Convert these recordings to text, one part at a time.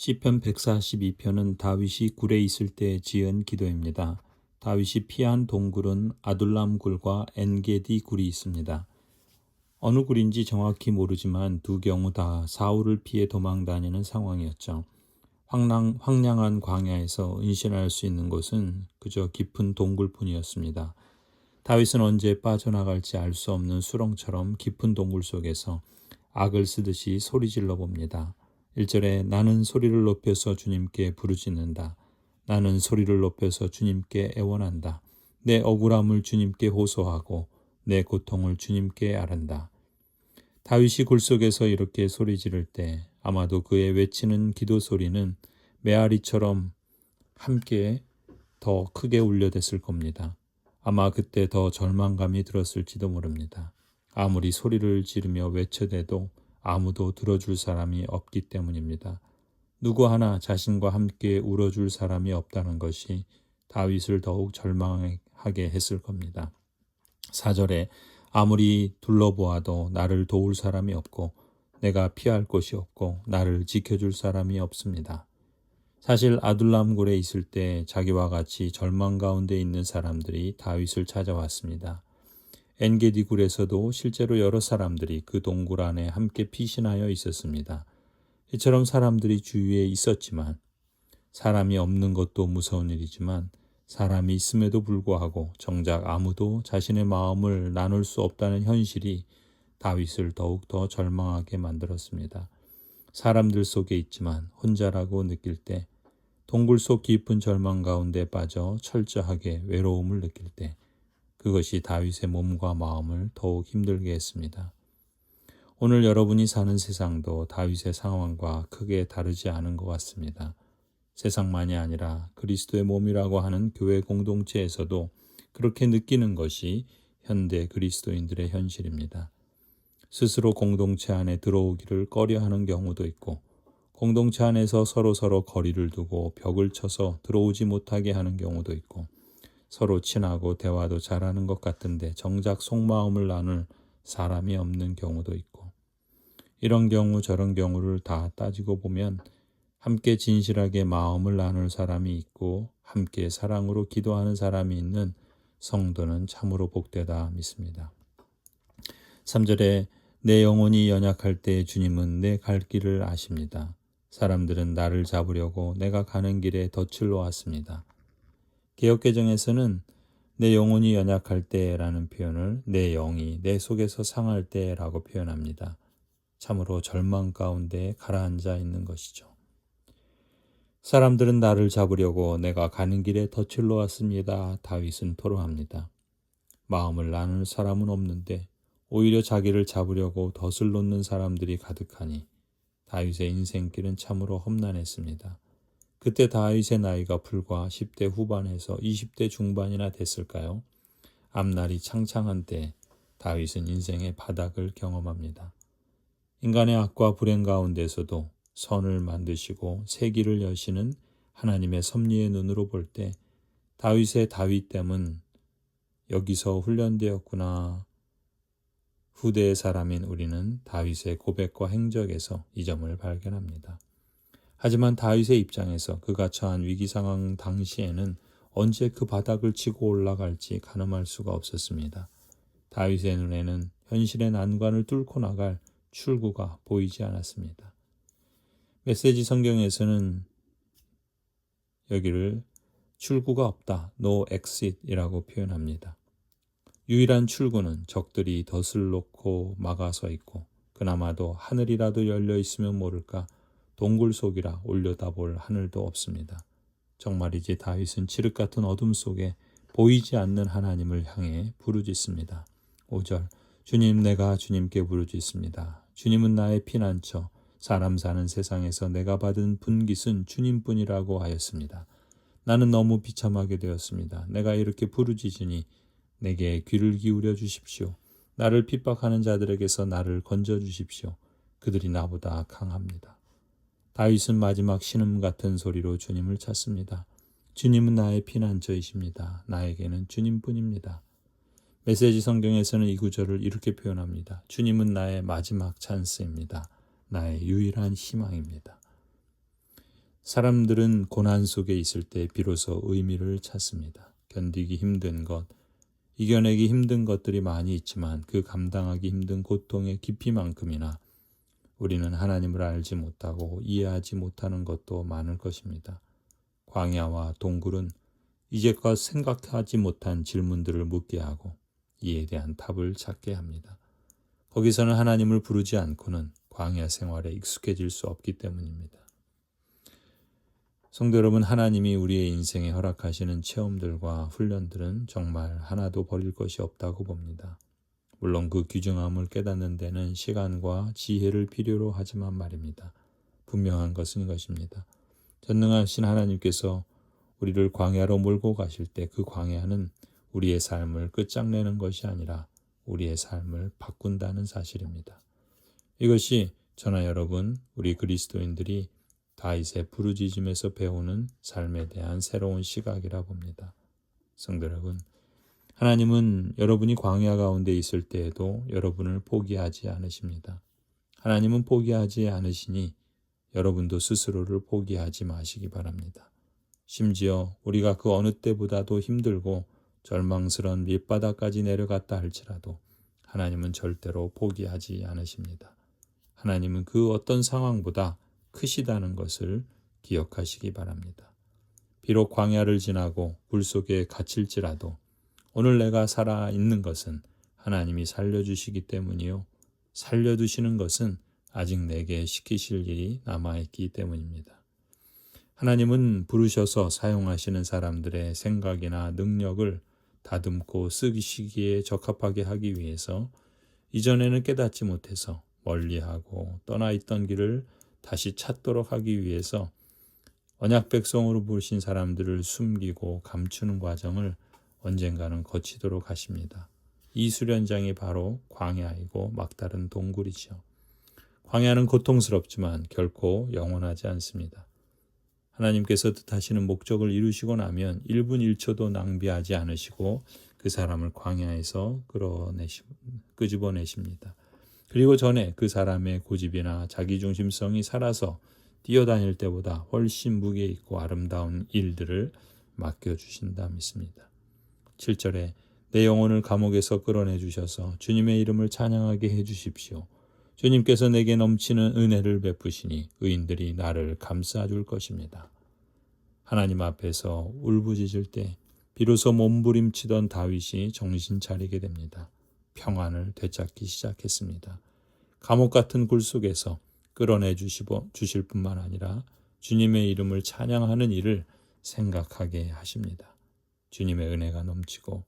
시편 142편은 다윗이 굴에 있을 때 지은 기도입니다. 다윗이 피한 동굴은 아둘람 굴과 엔게디 굴이 있습니다. 어느 굴인지 정확히 모르지만 두 경우 다 사울을 피해 도망 다니는 상황이었죠. 황량한 광야에서 은신할 수 있는 곳은 그저 깊은 동굴뿐이었습니다. 다윗은 언제 빠져나갈지 알 수 없는 수렁처럼 깊은 동굴 속에서 악을 쓰듯이 소리질러 봅니다. 1절에 나는 소리를 높여서 주님께 부르짖는다. 나는 소리를 높여서 주님께 애원한다. 내 억울함을 주님께 호소하고 내 고통을 주님께 아른다. 다윗이 굴 속에서 이렇게 소리 지를 때 아마도 그의 외치는 기도 소리는 메아리처럼 함께 더 크게 울려댔을 겁니다. 아마 그때 더 절망감이 들었을지도 모릅니다. 아무리 소리를 지르며 외쳐대도 아무도 들어줄 사람이 없기 때문입니다. 누구 하나 자신과 함께 울어줄 사람이 없다는 것이 다윗을 더욱 절망하게 했을 겁니다. 4절에 아무리 둘러보아도 나를 도울 사람이 없고 내가 피할 곳이 없고 나를 지켜줄 사람이 없습니다. 사실 아둘람 굴에 있을 때 자기와 같이 절망 가운데 있는 사람들이 다윗을 찾아왔습니다. 엔게디 굴에서도 실제로 여러 사람들이 그 동굴 안에 함께 피신하여 있었습니다. 이처럼 사람들이 주위에 있었지만 사람이 없는 것도 무서운 일이지만 사람이 있음에도 불구하고 정작 아무도 자신의 마음을 나눌 수 없다는 현실이 다윗을 더욱더 절망하게 만들었습니다. 사람들 속에 있지만 혼자라고 느낄 때, 동굴 속 깊은 절망 가운데 빠져 철저하게 외로움을 느낄 때, 그것이 다윗의 몸과 마음을 더욱 힘들게 했습니다. 오늘 여러분이 사는 세상도 다윗의 상황과 크게 다르지 않은 것 같습니다. 세상만이 아니라 그리스도의 몸이라고 하는 교회 공동체에서도 그렇게 느끼는 것이 현대 그리스도인들의 현실입니다. 스스로 공동체 안에 들어오기를 꺼려하는 경우도 있고, 공동체 안에서 서로 거리를 두고 벽을 쳐서 들어오지 못하게 하는 경우도 있고, 서로 친하고 대화도 잘하는 것 같은데 정작 속마음을 나눌 사람이 없는 경우도 있고, 이런 경우 저런 경우를 다 따지고 보면 함께 진실하게 마음을 나눌 사람이 있고 함께 사랑으로 기도하는 사람이 있는 성도는 참으로 복되다 믿습니다. 3절에 내 영혼이 연약할 때 주님은 내 갈 길을 아십니다. 사람들은 나를 잡으려고 내가 가는 길에 덫을 놓았습니다. 개역개정에서는 내 영혼이 연약할 때라는 표현을 내 영이 내 속에서 상할 때라고 표현합니다. 참으로 절망 가운데 가라앉아 있는 것이죠. 사람들은 나를 잡으려고 내가 가는 길에 덫을 놓았습니다. 다윗은 토로합니다. 마음을 나눌 사람은 없는데 오히려 자기를 잡으려고 덫을 놓는 사람들이 가득하니 다윗의 인생길은 참으로 험난했습니다. 그때 다윗의 나이가 불과 10대 후반에서 20대 중반이나 됐을까요? 앞날이 창창한 때 다윗은 인생의 바닥을 경험합니다. 인간의 악과 불행 가운데서도 선을 만드시고 새 길을 여시는 하나님의 섭리의 눈으로 볼 때 다윗의 다윗됨은 여기서 훈련되었구나. 후대의 사람인 우리는 다윗의 고백과 행적에서 이 점을 발견합니다. 하지만 다윗의 입장에서 그가 처한 위기 상황 당시에는 언제 그 바닥을 치고 올라갈지 가늠할 수가 없었습니다. 다윗의 눈에는 현실의 난관을 뚫고 나갈 출구가 보이지 않았습니다. 메시지 성경에서는 여기를 출구가 없다, no exit이라고 표현합니다. 유일한 출구는 적들이 덫을 놓고 막아서 있고 그나마도 하늘이라도 열려 있으면 모를까 동굴 속이라 올려다볼 하늘도 없습니다. 정말이지 다윗은 칠흑 같은 어둠 속에 보이지 않는 하나님을 향해 부르짖습니다. 5절 주님 내가 주님께 부르짖습니다. 주님은 나의 피난처 사람 사는 세상에서 내가 받은 분깃은 주님뿐이라고 하였습니다. 나는 너무 비참하게 되었습니다. 내가 이렇게 부르짖으니 내게 귀를 기울여 주십시오. 나를 핍박하는 자들에게서 나를 건져 주십시오. 그들이 나보다 강합니다. 다윗은 마지막 신음 같은 소리로 주님을 찾습니다. 주님은 나의 피난처이십니다. 나에게는 주님뿐입니다. 메시지 성경에서는 이 구절을 이렇게 표현합니다. 주님은 나의 마지막 찬스입니다. 나의 유일한 희망입니다. 사람들은 고난 속에 있을 때 비로소 의미를 찾습니다. 견디기 힘든 것, 이겨내기 힘든 것들이 많이 있지만 그 감당하기 힘든 고통의 깊이만큼이나 우리는 하나님을 알지 못하고 이해하지 못하는 것도 많을 것입니다. 광야와 동굴은 이제껏 생각하지 못한 질문들을 묻게 하고 이에 대한 답을 찾게 합니다. 거기서는 하나님을 부르지 않고는 광야 생활에 익숙해질 수 없기 때문입니다. 성도 여러분, 하나님이 우리의 인생에 허락하시는 체험들과 훈련들은 정말 하나도 버릴 것이 없다고 봅니다. 물론 그 귀중함을 깨닫는 데는 시간과 지혜를 필요로 하지만 말입니다. 분명한 것은 이것입니다. 전능하신 하나님께서 우리를 광야로 몰고 가실 때 그 광야는 우리의 삶을 끝장내는 것이 아니라 우리의 삶을 바꾼다는 사실입니다. 이것이 저나 여러분, 우리 그리스도인들이 다윗의 부르짖음에서 배우는 삶에 대한 새로운 시각이라 봅니다. 성도 여러분, 하나님은 여러분이 광야 가운데 있을 때에도 여러분을 포기하지 않으십니다. 하나님은 포기하지 않으시니 여러분도 스스로를 포기하지 마시기 바랍니다. 심지어 우리가 그 어느 때보다도 힘들고 절망스러운 밑바닥까지 내려갔다 할지라도 하나님은 절대로 포기하지 않으십니다. 하나님은 그 어떤 상황보다 크시다는 것을 기억하시기 바랍니다. 비록 광야를 지나고 불 속에 갇힐지라도 오늘 내가 살아있는 것은 하나님이 살려주시기 때문이요. 살려두시는 것은 아직 내게 시키실 일이 남아있기 때문입니다. 하나님은 부르셔서 사용하시는 사람들의 생각이나 능력을 다듬고 쓰시기에 적합하게 하기 위해서 이전에는 깨닫지 못해서 멀리하고 떠나 있던 길을 다시 찾도록 하기 위해서 언약 백성으로 부르신 사람들을 숨기고 감추는 과정을 언젠가는 거치도록 하십니다. 이 수련장이 바로 광야이고 막다른 동굴이죠. 광야는 고통스럽지만 결코 영원하지 않습니다. 하나님께서 뜻하시는 목적을 이루시고 나면 1분 1초도 낭비하지 않으시고 그 사람을 광야에서 끄집어내십니다. 그리고 전에 그 사람의 고집이나 자기중심성이 살아서 뛰어다닐 때보다 훨씬 무게 있고 아름다운 일들을 맡겨주신다 믿습니다. 7절에 내 영혼을 감옥에서 끌어내 주셔서 주님의 이름을 찬양하게 해주십시오. 주님께서 내게 넘치는 은혜를 베푸시니 의인들이 나를 감싸줄 것입니다. 하나님 앞에서 울부짖을 때 비로소 몸부림치던 다윗이 정신 차리게 됩니다. 평안을 되찾기 시작했습니다. 감옥 같은 굴 속에서 끌어내 주실 뿐만 아니라 주님의 이름을 찬양하는 일을 생각하게 하십니다. 주님의 은혜가 넘치고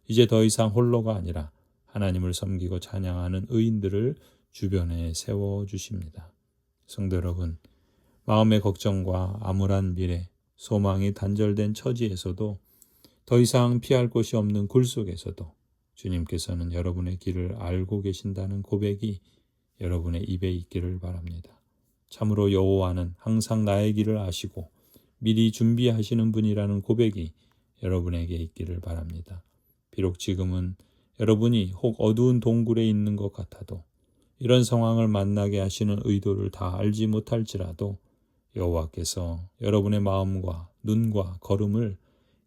이제 더 이상 홀로가 아니라 하나님을 섬기고 찬양하는 의인들을 주변에 세워주십니다. 성도 여러분, 마음의 걱정과 암울한 미래, 소망이 단절된 처지에서도 더 이상 피할 곳이 없는 굴 속에서도 주님께서는 여러분의 길을 알고 계신다는 고백이 여러분의 입에 있기를 바랍니다. 참으로 여호와는 항상 나의 길을 아시고 미리 준비하시는 분이라는 고백이 여러분에게 있기를 바랍니다. 비록 지금은 여러분이 혹 어두운 동굴에 있는 것 같아도 이런 상황을 만나게 하시는 의도를 다 알지 못할지라도 여호와께서 여러분의 마음과 눈과 걸음을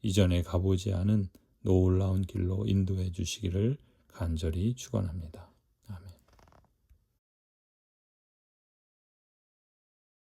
이전에 가보지 않은 놀라운 길로 인도해 주시기를 간절히 축원합니다.